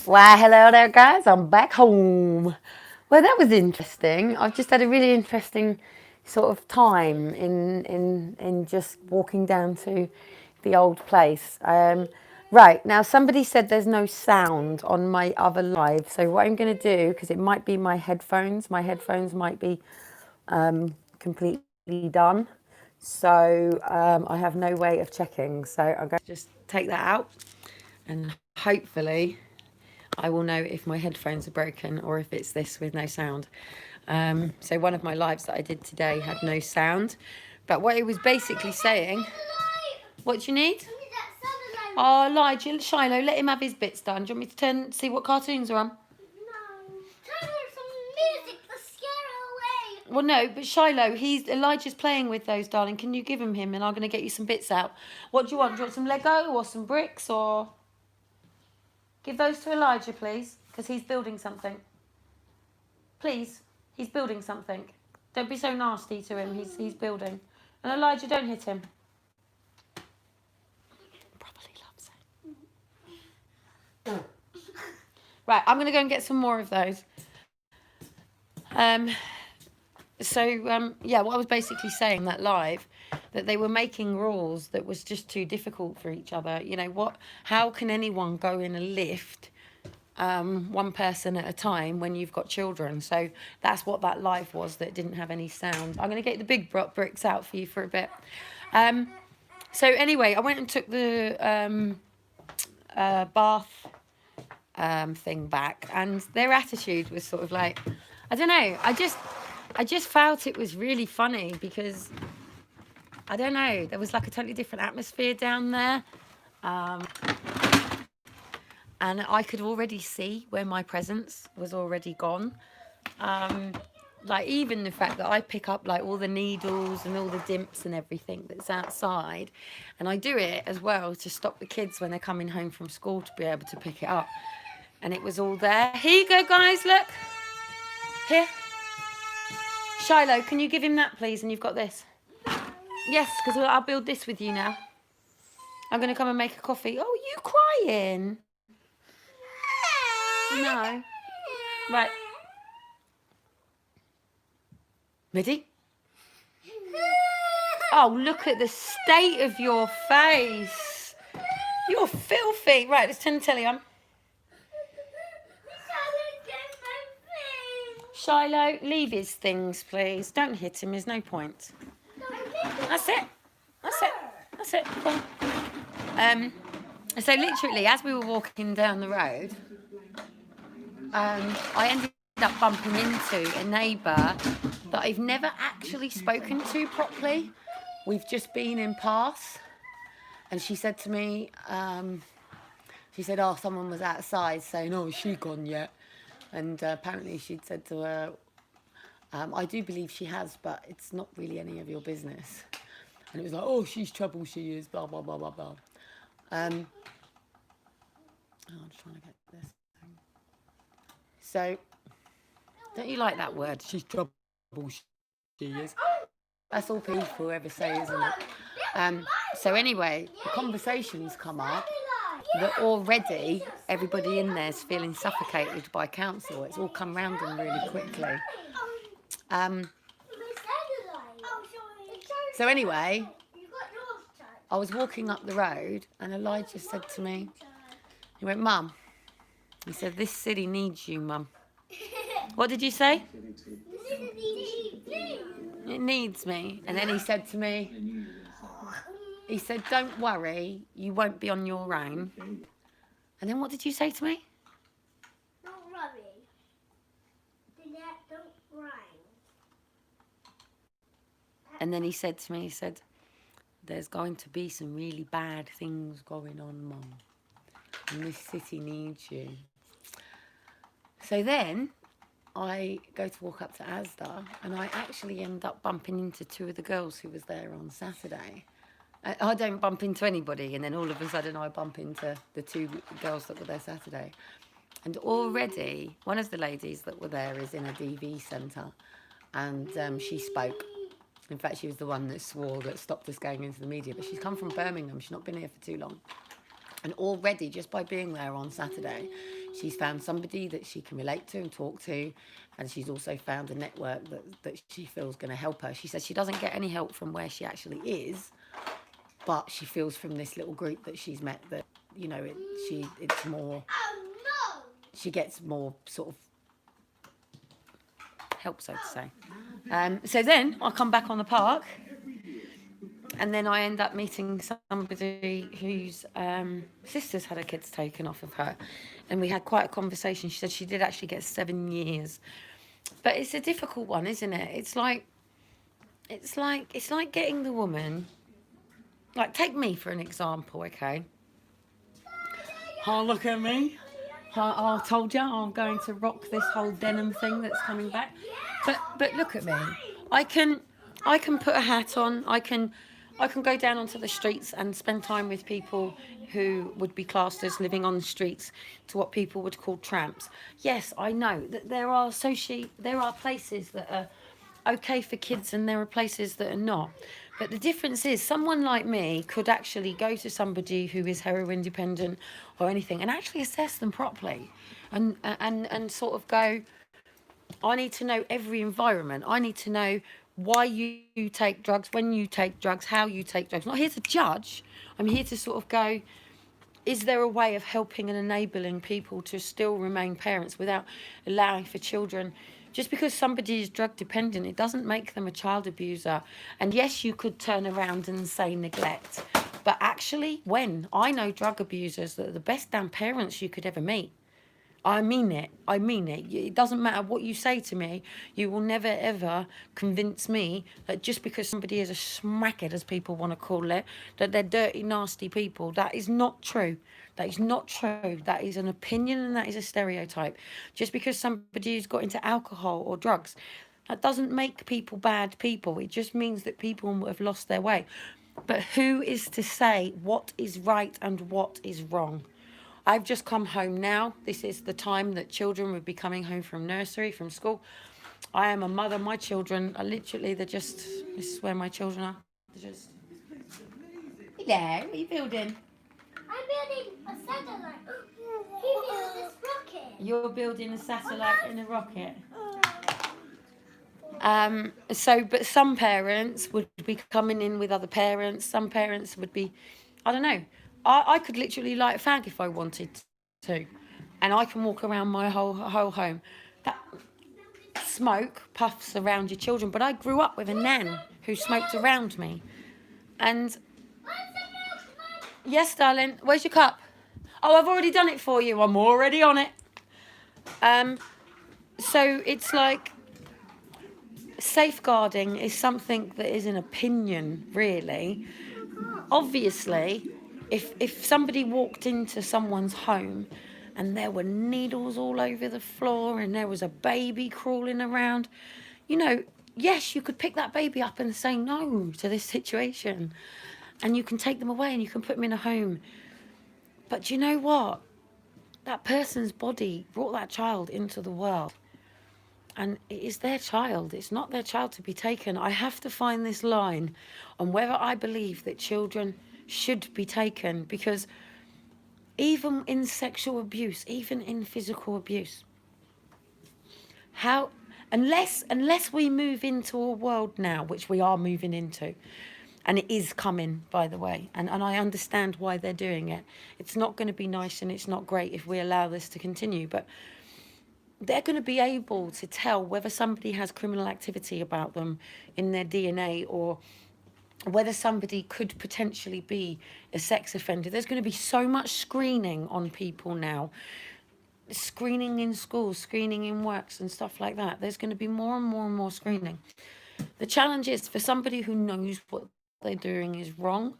Why, hello there, guys. I'm back home. Well, that was interesting. I've just had a really interesting sort of time in just walking down to the old place. Right now, somebody said there's no sound on my other live. So what I'm going to do, because it might be my headphones might be completely done. So I have no way of checking. So I'm going to just take that out, and hopefully I will know if my headphones are broken or if it's this with no sound. So one of my lives that I did today had no sound. But what it was basically saying, what do you need? Oh, Elijah, Shiloh, let him have his bits done. Do you want me to see what cartoons are on? No. Turn on some music to scare her away. Well, no, but Shiloh, Elijah's playing with those, darling. Can you give him and I'm going to get you some bits out. What do you want? Do you want some Lego or some bricks or... Give those to Elijah, please, because he's building something. Please, he's building something. Don't be so nasty to him. He's building. And Elijah, don't hit him. Probably loves it. Right, I'm going to go and get some more of those. Yeah, what I was basically saying that live, that they were making rules that was just too difficult for each other. You know, how can anyone go in a lift one person at a time when you've got children? So that's what that live was that didn't have any sound. I'm going to get the big bricks out for you for a bit. So anyway, I went and took the bath thing back, and their attitude was sort of like, I don't know, I just felt it was really funny because, I don't know, there was like a totally different atmosphere down there. And I could already see where my presence was already gone. Like even the fact that I pick up like all the needles and all the dimps and everything that's outside, and I do it as well to stop the kids when they're coming home from school to be able to pick it up. And it was all there. Here you go, guys, look. Here. Shiloh, can you give him that, please? And you've got this. Yes, because I'll build this with you now. I'm going to come and make a coffee. Oh, you crying? No. Right. Ready? Oh, look at the state of your face. You're filthy. Right, let's turn the telly on. Shiloh, leave his things, please. Don't hit him. There's no point. That's it. That's it. That's it. Come on. So literally, as we were walking down the road, I ended up bumping into a neighbour that I've never actually spoken to properly. We've just been in pass, and she said to me, she said, oh, someone was outside saying, oh, is she gone yet? And apparently she'd said to her, I do believe she has, but it's not really any of your business. And it was like, oh, she's trouble, she is, blah, blah, blah, blah, blah. I'm just trying to get this thing. So, don't you like that word? She's trouble, she is. That's all people ever say, isn't it? So anyway, the conversations come up that already everybody in there's feeling suffocated by council. It's all come round them really quickly. So anyway, I was walking up the road and Elijah said to me, he went, Mum, he said, this city needs you, Mum. What did you say? It needs me. And then he said to me, he said, don't worry, you won't be on your own. And then what did you say to me? Don't worry. Don't worry. And then he said to me, he said, there's going to be some really bad things going on, Mum. And this city needs you. So then I go to walk up to Asda, and I actually end up bumping into two of the girls who was there on Saturday. I don't bump into anybody, and then all of a sudden I bump into the two girls that were there Saturday. And already one of the ladies that were there is in a DV centre, and she spoke. In fact, she was the one that swore that stopped us going into the media, but she's come from Birmingham. She's not been here for too long. And already, just by being there on Saturday, She's found somebody that she can relate to and talk to, and she's also found a network that she feels going to help her. She says she doesn't get any help from where she actually is, but she feels from this little group that she's met that, you know, it's more, Oh no! she gets more sort of help, so to say. So then I come back on the park, and then I end up meeting somebody whose sister's had her kids taken off of her, and we had quite a conversation. She said she did actually get 7 years, but it's a difficult one, isn't it? It's like getting the woman. Like, take me for an example, okay? Oh, look at me. I told you I'm going to rock this whole denim thing that's coming back. But look at me. I can put a hat on. I can go down onto the streets and spend time with people who would be classed as living on the streets, to what people would call tramps. Yes, I know that there are places that are okay for kids and there are places that are not. But the difference is, someone like me could actually go to somebody who is heroin dependent or anything and actually assess them properly, and sort of go, I need to know every environment. I need to know why you take drugs, when you take drugs, how you take drugs. I'm not here to judge. I'm here to sort of go, is there a way of helping and enabling people to still remain parents without allowing for children? Just because somebody is drug dependent, it doesn't make them a child abuser. And yes, you could turn around and say neglect. But actually, when I know drug abusers that are the best damn parents you could ever meet. I mean it. I mean it. It doesn't matter what you say to me. You will never, ever convince me that just because somebody is a smackhead, as people want to call it, that they're dirty, nasty people. That is not true. That is not true. That is an opinion and that is a stereotype. Just because somebody has got into alcohol or drugs, that doesn't make people bad people. It just means that people have lost their way. But who is to say what is right and what is wrong? I've just come home now. This is the time that children would be coming home from nursery, from school. I am a mother. My children are literally, this is where my children are. They're just, hello, what are you building? I'm building a satellite. He built this rocket. You're building a satellite in a rocket. But some parents would be coming in with other parents. Some parents would be, I don't know. I could literally light a fag if I wanted to, and I can walk around my whole home. That smoke puffs around your children, but I grew up with a nan who smoked around me. And yes, darling, where's your cup? Oh, I've already done it for you. I'm already on it. So it's like, safeguarding is something that is an opinion, really. Obviously, if somebody walked into someone's home and there were needles all over the floor and there was a baby crawling around, you know, yes, you could pick that baby up and say no to this situation, and you can take them away and you can put them in a home. But you know what? That person's body brought that child into the world. And it is their child. It's not their child to be taken. I have to find this line on whether I believe that children should be taken, because even in sexual abuse, even in physical abuse, unless we move into a world now, which we are moving into, and it is coming, by the way, and I understand why they're doing it. It's not going to be nice and it's not great if we allow this to continue, but they're going to be able to tell whether somebody has criminal activity about them in their DNA, or whether somebody could potentially be a sex offender. There's going to be so much screening on people now. Screening in schools, screening in works and stuff like that. There's going to be more and more and more screening. The challenge is, for somebody who knows what they're doing is wrong,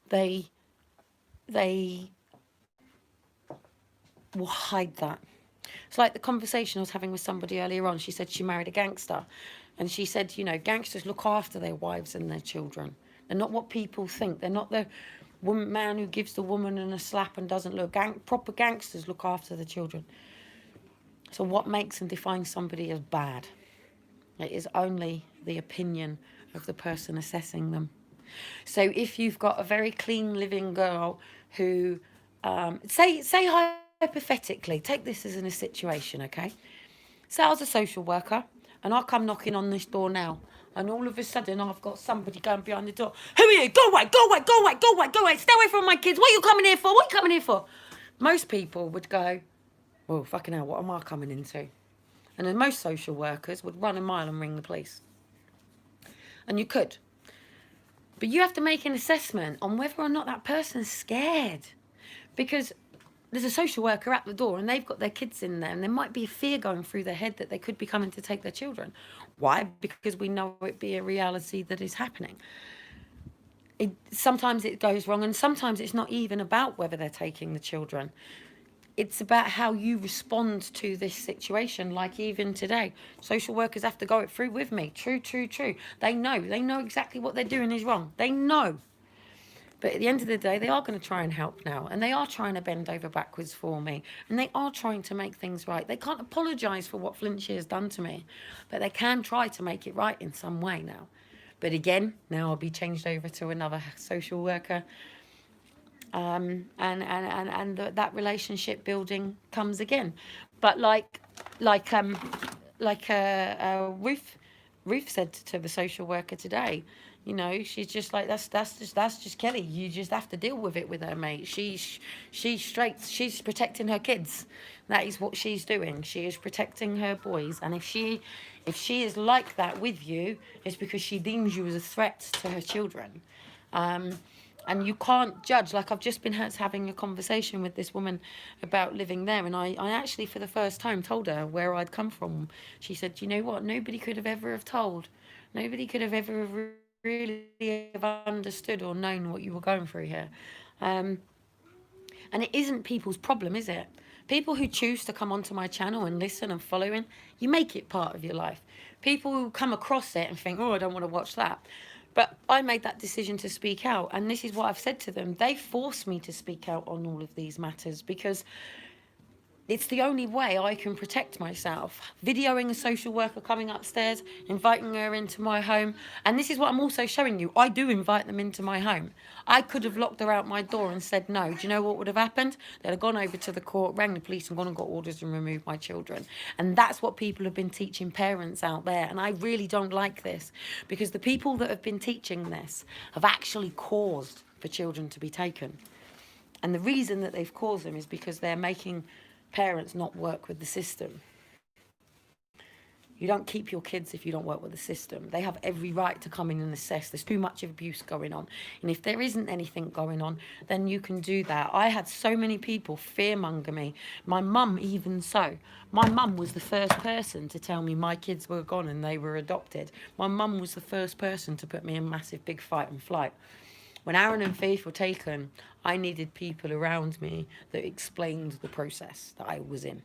they will hide that. It's like the conversation I was having with somebody earlier on. She said she married a gangster. And she said, you know, gangsters look after their wives and their children. They're not what people think. They're not the man who gives the woman a slap and doesn't look. Proper gangsters look after the children. So what makes and defines somebody as bad? It is only the opinion of the person assessing them. So if you've got a very clean living girl who, say hypothetically, take this as in a situation, okay? Say I was a social worker and I come knocking on this door now, and all of a sudden I've got somebody going behind the door. Who are you? Go away, go away, go away, go away, go away. Stay away from my kids. What are you coming here for? What are you coming here for? Most people would go, well, fucking hell, what am I coming into? And then most social workers would run a mile and ring the police. And you could. But you have to make an assessment on whether or not that person's scared. Because there's a social worker at the door and they've got their kids in there, and there might be a fear going through their head that they could be coming to take their children. Why? Because we know it be a reality that is happening. Sometimes it goes wrong, and sometimes it's not even about whether they're taking the children. It's about how you respond to this situation. Like even today, social workers have to go it through with me. True. They know exactly what they're doing is wrong. They know. But at the end of the day, they are going to try and help now. And they are trying to bend over backwards for me. And they are trying to make things right. They can't apologise for what Flintshire has done to me. But they can try to make it right in some way now. But again, now I'll be changed over to another social worker. And that relationship building comes again. But like Ruth said to the social worker today, you know, she's just like, that's just Kelly. You just have to deal with it with her, mate. She's straight. She's protecting her kids. That is what she's doing. She is protecting her boys. And if she is like that with you, it's because she deems you as a threat to her children. And you can't judge. Like, I've just been having a conversation with this woman about living there, and I actually for the first time told her where I'd come from. She said, you know what, nobody could have ever have told. Nobody could have ever really have understood or known what you were going through here. And it isn't people's problem, is it? People who choose to come onto my channel and listen and follow in, you make it part of your life. People who come across it and think, oh, I don't want to watch that. But I made that decision to speak out, and this is what I've said to them. They force me to speak out on all of these matters because it's the only way I can protect myself. Videoing a social worker coming upstairs, inviting her into my home. And this is what I'm also showing you. I do invite them into my home. I could have locked her out my door and said no. Do you know what would have happened? They'd have gone over to the court, rang the police and gone and got orders and removed my children. And that's what people have been teaching parents out there. And I really don't like this, because the people that have been teaching this have actually caused for children to be taken. And the reason that they've caused them is because they're making parents not work with the system. You don't keep your kids if you don't work with the system. They have every right to come in and assess. There's too much abuse going on. And if there isn't anything going on, then you can do that. I had so many people fearmonger me. My mum even so. My mum was the first person to tell me my kids were gone and they were adopted. My mum was the first person to put me in a massive big fight and flight. When Aaron and Faith were taken, I needed people around me that explained the process that I was in,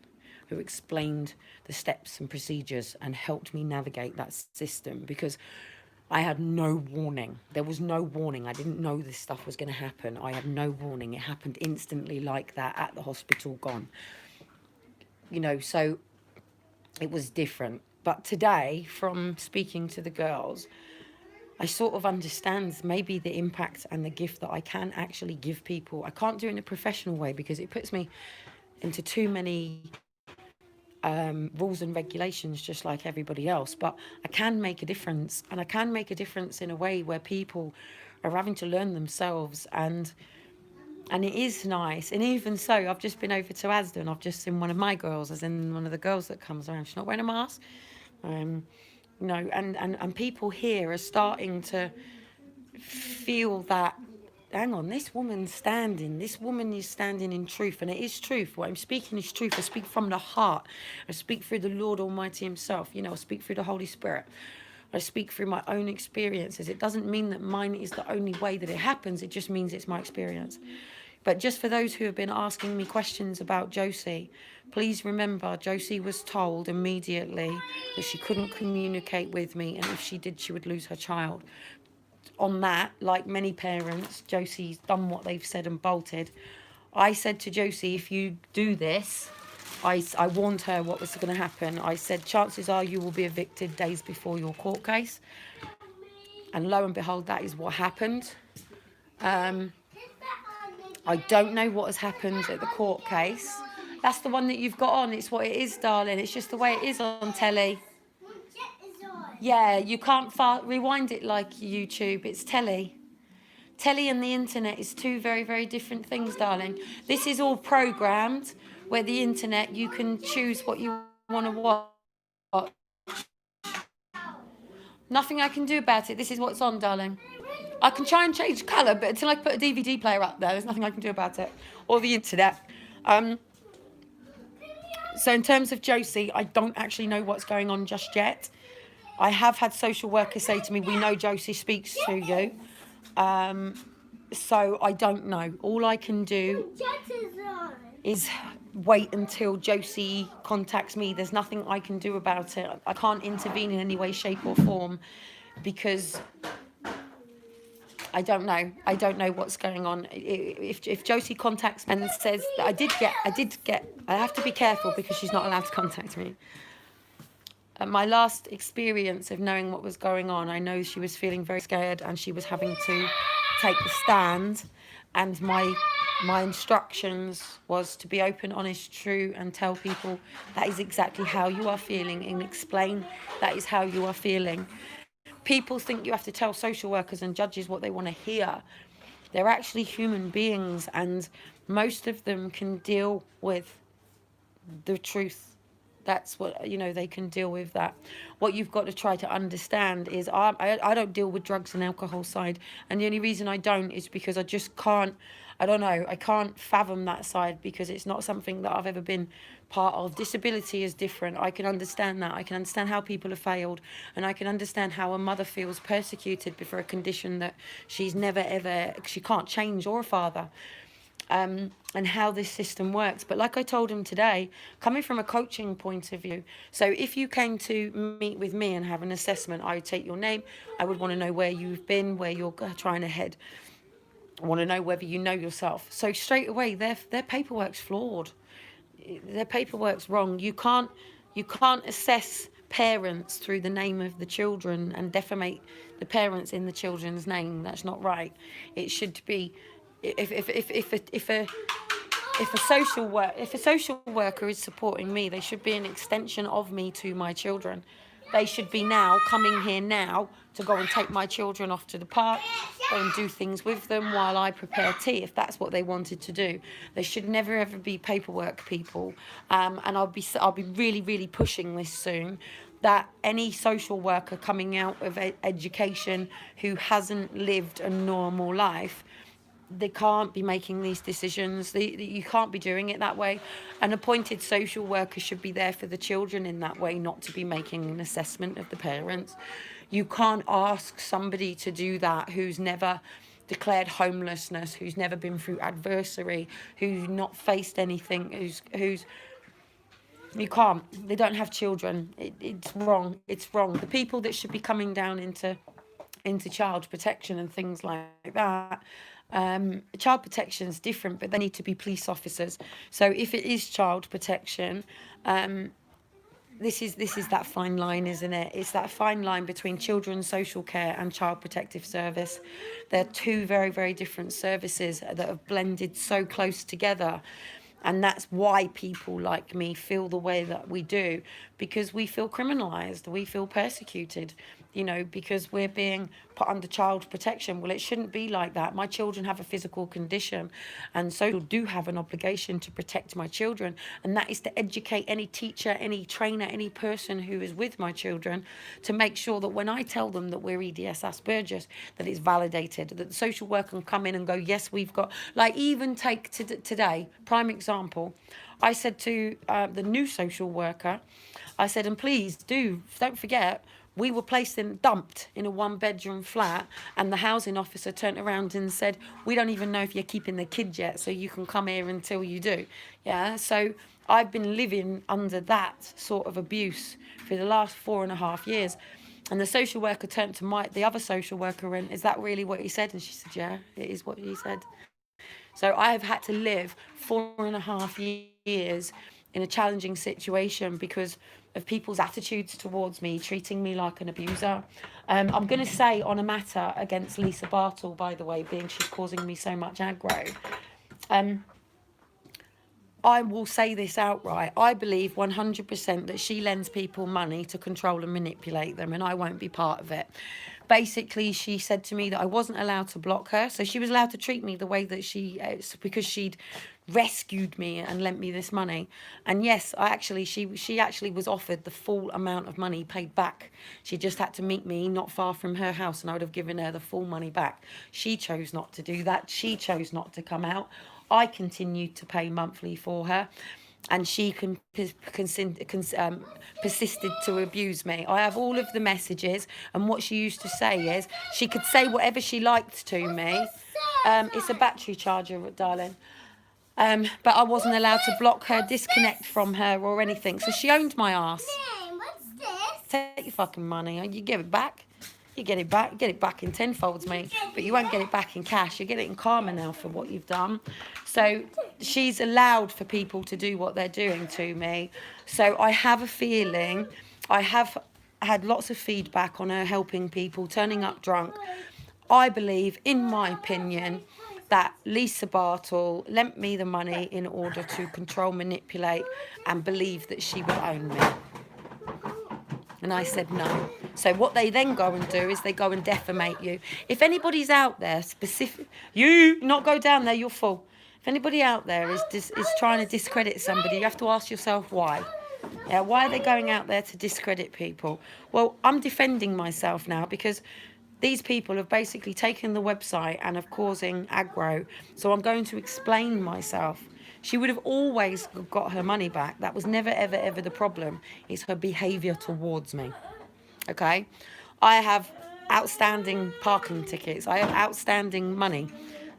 who explained the steps and procedures and helped me navigate that system, because I had no warning. There was no warning. I didn't know this stuff was going to happen. I had no warning. It happened instantly like that at the hospital, gone. You know, so it was different. But today, from speaking to the girls, I sort of understand maybe the impact and the gift that I can actually give people. I can't do it in a professional way because it puts me into too many rules and regulations, just like everybody else. But I can make a difference, and I can make a difference in a way where people are having to learn themselves, and it is nice. And even so, I've just been over to Asda and I've just seen one of my girls, as in one of the girls that comes around. She's not wearing a mask. You know, and people here are starting to feel that, hang on, this woman is standing in truth, and it is truth. What I'm speaking is truth. I speak from the heart. I speak through the Lord Almighty himself. You know, I speak through the Holy Spirit. I speak through my own experiences. It doesn't mean that mine is the only way that it happens. It just means it's my experience. But just for those who have been asking me questions about Josie, please remember, Josie was told immediately that she couldn't communicate with me, and if she did, she would lose her child. On that, like many parents, Josie's done what they've said and bolted. I said to Josie, if you do this, I warned her what was going to happen. I said, chances are you will be evicted days before your court case. And lo and behold, that is what happened. I don't know what has happened at the court case. That's the one that you've got on. It's what it is, darling. It's just the way it is on telly. My jet is on. Yeah, you can't rewind it like YouTube. It's telly. Telly and the internet is two very, very different things, darling. This is all programmed, where the internet, you can choose what you want to watch. Nothing I can do about it. This is what's on, darling. I can try and change colour, but until I put a DVD player up there, there's nothing I can do about it. Or the internet. So in terms of Josie, I don't actually know what's going on just yet. I have had social workers say to me, we know Josie speaks to you. So I don't know. All I can do is wait until Josie contacts me. There's nothing I can do about it. I can't intervene in any way, shape or form because I don't know. I don't know what's going on. If Josie contacts me and says that I have to be careful because she's not allowed to contact me. My last experience of knowing what was going on, I know she was feeling very scared and she was having to take the stand, and my instructions was to be open, honest, true, and tell people that is exactly how you are feeling, and explain that is how you are feeling. People think you have to tell social workers and judges what they want to hear. They're actually human beings, and most of them can deal with the truth. That's what, they can deal with that. What you've got to try to understand is I don't deal with drugs and alcohol side. And the only reason I don't is because I just can't, I can't fathom that side because it's not something that I've ever been part of. Disability is different. I can understand that. I can understand how people have failed. And I can understand how a mother feels persecuted for a condition that she's never, ever, she can't change, or a father. And how this system works. But like I told him today, coming from a coaching point of view, so if you came to meet with me and have an assessment, I would take your name. I would want to know where you've been, where you're trying to head. I want to know whether you know yourself. So straight away, their paperwork's flawed. Their paperwork's wrong. You can't assess parents through the name of the children and defamate the parents in the children's name. That's not right. It should be, if a social worker is supporting me, they should be an extension of me to my children. They should be now coming here now to go and take my children off to the park, go and do things with them while I prepare tea, if that's what they wanted to do. They should never ever be paperwork people. And I'll be really, really pushing this soon, that any social worker coming out of education who hasn't lived a normal life, they can't be making these decisions. You can't be doing it that way. An appointed social worker should be there for the children in that way, not to be making an assessment of the parents. You can't ask somebody to do that who's never declared homelessness, who's never been through adversity, who's not faced anything, who's you can't. They don't have children. It's wrong. It's wrong. The people that should be coming down into child protection and things like that. Child protection is different, but they need to be police officers. So if it is child protection, this is that fine line, isn't it? It's that fine line between children's social care and child protective service. They're two very, very different services that have blended so close together. And that's why people like me feel the way that we do, because we feel criminalised, we feel persecuted, because we're being put under child protection. Well, it shouldn't be like that. My children have a physical condition, and so do have an obligation to protect my children. And that is to educate any teacher, any trainer, any person who is with my children to make sure that when I tell them that we're EDS Asperger's, that it's validated, that the social worker can come in and go, yes, we've got, like even take today, prime example, I said to the new social worker, I said, and please don't forget, we were dumped in a 1-bedroom flat, and the housing officer turned around and said, we don't even know if you're keeping the kids yet, so you can come here until you do. Yeah, so I've been living under that sort of abuse for the last 4.5 years. And the social worker turned to the other social worker and, is that really what he said? And she said, yeah, it is what he said. So I have had to live 4.5 years in a challenging situation because of people's attitudes towards me, treating me like an abuser. I'm going to say on a matter against Lisa Bartle, by the way, being she's causing me so much aggro. I will say this outright. I believe 100% that she lends people money to control and manipulate them, and I won't be part of it. Basically, she said to me that I wasn't allowed to block her, so she was allowed to treat me the way that because she'd rescued me and lent me this money. And yes, she actually was offered the full amount of money paid back. She just had to meet me not far from her house, and I would have given her the full money back. She chose not to do that. She chose not to come out. I continued to pay monthly for her, and she persisted to abuse me. I have all of the messages, and what she used to say is she could say whatever she liked to me. It's a battery charger, darling. But I wasn't allowed to block her, disconnect from her, or anything. So she owned my ass. What's this? Take your fucking money. You give it back. You get it back. Get it back in tenfolds, mate. But you won't get it back in cash. You get it in karma now for what you've done. So she's allowed for people to do what they're doing to me. So I have a feeling, I have had lots of feedback on her helping people, turning up drunk. I believe, in my opinion, that Lisa Bartle lent me the money in order to control, manipulate, and believe that she would own me. And I said no. So what they then go and do is they go and defamate you. If anybody's out there you not go down there, you're full. If anybody out there is trying to discredit somebody, you have to ask yourself why. Yeah, why are they going out there to discredit people? Well, I'm defending myself now because these people have basically taken the website and are causing aggro. So I'm going to explain myself. She would have always got her money back. That was never, ever, ever the problem. It's her behaviour towards me. Okay? I have outstanding parking tickets. I have outstanding money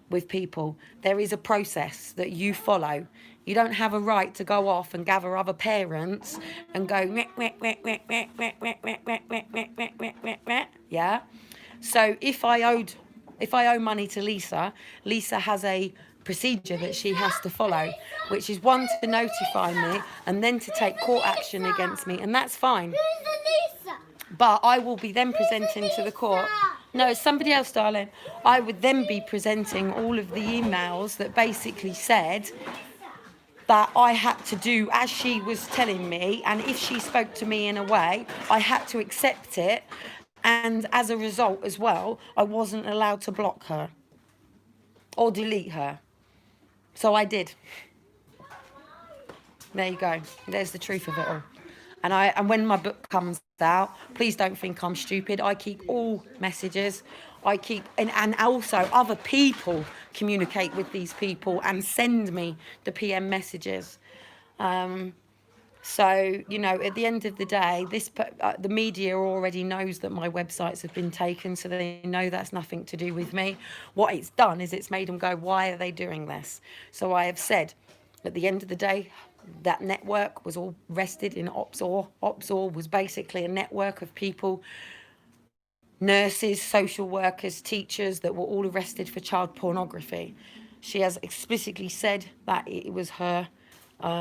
with people. There is a process that you follow. You don't have a right to go off and gather other parents and go, yeah? So if I owe money to Lisa, Lisa has a procedure that she has to follow, which is one, to notify me, and then to take court action against me, and that's fine. Who's the Lisa? But I will be then presenting to the court. No, it's somebody else, darling. I would then be presenting all of the emails that basically said that I had to do as she was telling me, and if she spoke to me in a way, I had to accept it, and as a result as well, I wasn't allowed to block her or delete her. So I did. There you go. There's the truth of it all. And when my book comes out, please don't think I'm stupid. I keep all messages. And also other people communicate with these people and send me the PM messages. So, you know, at the end of the day, the media already knows that my websites have been taken, so they know that's nothing to do with me. What it's done is it's made them go, why are they doing this? So I have said, at the end of the day, that network was all rested in OPSOR. OPSOR was basically a network of people, nurses, social workers, teachers, that were all arrested for child pornography. She has explicitly said that it was her.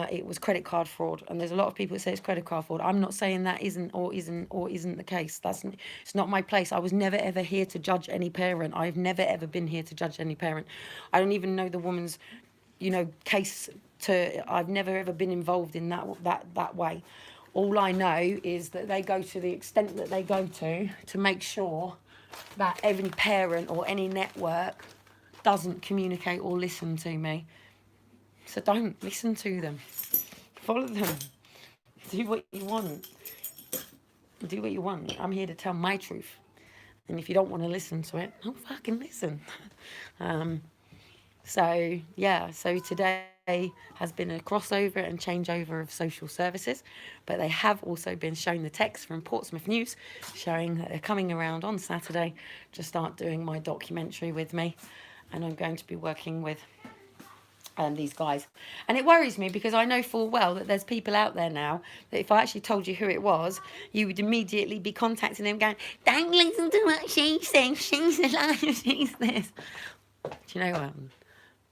It was credit card fraud, and there's a lot of people that say it's credit card fraud. I'm not saying that isn't the case. It's not my place. I was never ever here to judge any parent. I've never ever been here to judge any parent. I don't even know the woman's, case. I've never ever been involved in that way. All I know is that they go to the extent that they go to make sure that every parent or any network doesn't communicate or listen to me. So don't listen to them. Follow them. Do what you want. Do what you want. I'm here to tell my truth. And if you don't want to listen to it, don't fucking listen. So today has been a crossover and changeover of social services. But they have also been showing the text from Portsmouth News, showing that they're coming around on Saturday to start doing my documentary with me. And I'm going to be working with these guys. And it worries me because I know full well that there's people out there now that if I actually told you who it was, you would immediately be contacting them going, don't listen to what she says, she's a liar, she's this. Do you know what?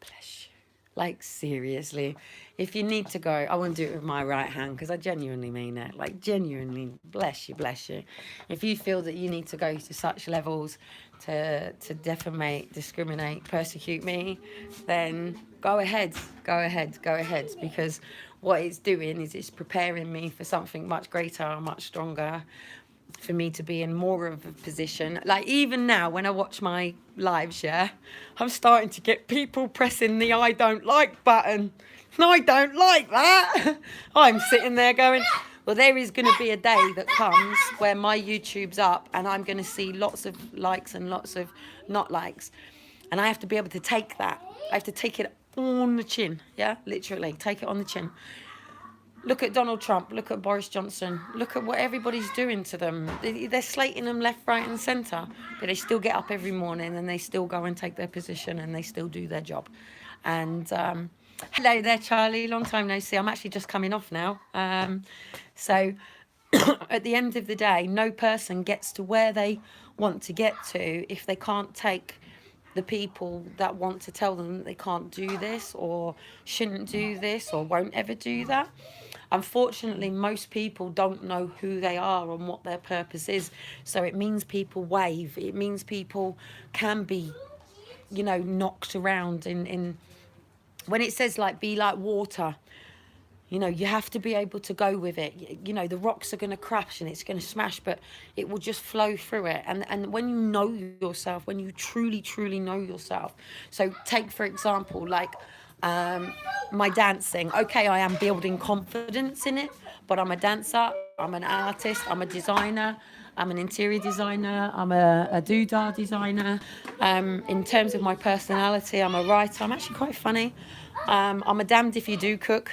Bless you. Like, seriously, if you need to go, I won't do it with my right hand because I genuinely mean it. Like, genuinely, bless you, bless you. If you feel that you need to go to such levels to defamate, discriminate, persecute me, then go ahead, go ahead, go ahead. Because what it's doing is it's preparing me for something much greater, much stronger, for me to be in more of a position. Like, even now when I watch my lives, yeah, I'm starting to get people pressing the I don't like button. No, I don't like that. I'm sitting there going, well, there is going to be a day that comes where my YouTube's up and I'm going to see lots of likes and lots of not likes, and I have to be able to take that. I have to take it on the chin. Yeah, literally take it on the chin. Look at Donald Trump, look at Boris Johnson, look at what everybody's doing to them. They're slating them left, right and centre, but they still get up every morning and they still go and take their position and they still do their job. And hello there, Charlie, long time no see. I'm actually just coming off now. So at the end of the day, no person gets to where they want to get to if they can't take the people that want to tell them that they can't do this or shouldn't do this or won't ever do that. Unfortunately, most people don't know who they are and what their purpose is. So it means people wave. It means people can be, you know, knocked around in when it says like be like water. You know, you have to be able to go with it. You know, the rocks are going to crash and it's going to smash, but it will just flow through it. And when you know yourself, when you truly, truly know yourself. So take, for example, like my dancing. Okay, I am building confidence in it, but I'm a dancer, I'm an artist, I'm a designer, I'm an interior designer, I'm a doodah designer. In terms of my personality, I'm a writer. I'm actually quite funny. I'm a damned if you do cook.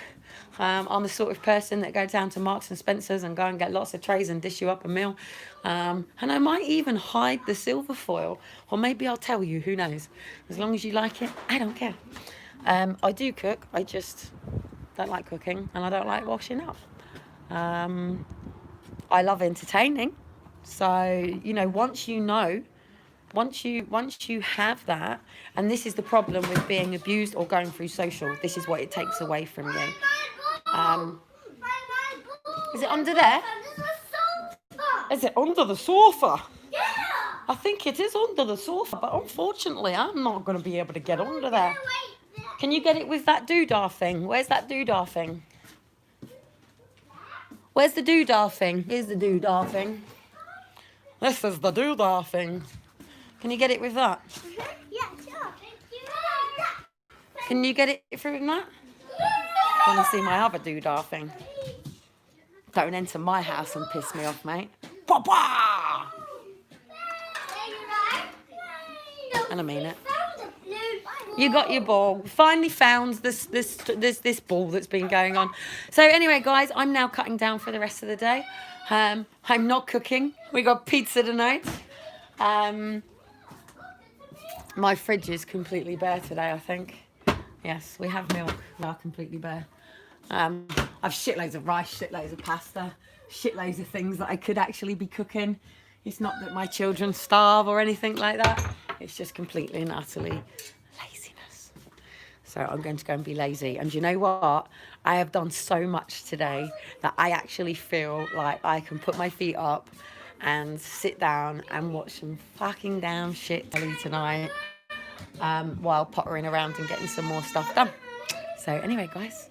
I'm the sort of person that goes down to Marks and Spencer's and go and get lots of trays and dish you up a meal. And I might even hide the silver foil, or maybe I'll tell you, who knows. As long as you like it, I don't care. I do cook, I just don't like cooking and I don't like washing up. I love entertaining. So, you know, once you have that, and this is the problem with being abused or going through social, this is what it takes away from you. Is it under there? Is it under the sofa? Yeah. I think it is under the sofa, but unfortunately I'm not going to be able to get under there. Can you get it with that doodah thing? Where's that doodah thing? Where's the doodah thing? Here's the doodah thing. This is the doodah thing. Can you get it with that? Yeah, sure. Thank you. Can you get it through that? Want to see my other doodah thing? Don't enter my house and piss me off, mate. Papa! And I mean it. You got your ball. Finally found this ball that's been going on. So anyway, guys, I'm now cutting down for the rest of the day. I'm not cooking. We got pizza tonight. My fridge is completely bare today, I think. Yes, we have milk. We are completely bare. I've shitloads of rice, shitloads of pasta, shitloads of things that I could actually be cooking. It's not that my children starve or anything like that. It's just completely and utterly laziness. So I'm going to go and be lazy. And you know what? I have done so much today that I actually feel like I can put my feet up and sit down and watch some fucking damn shit telly tonight while pottering around and getting some more stuff done. So anyway, guys,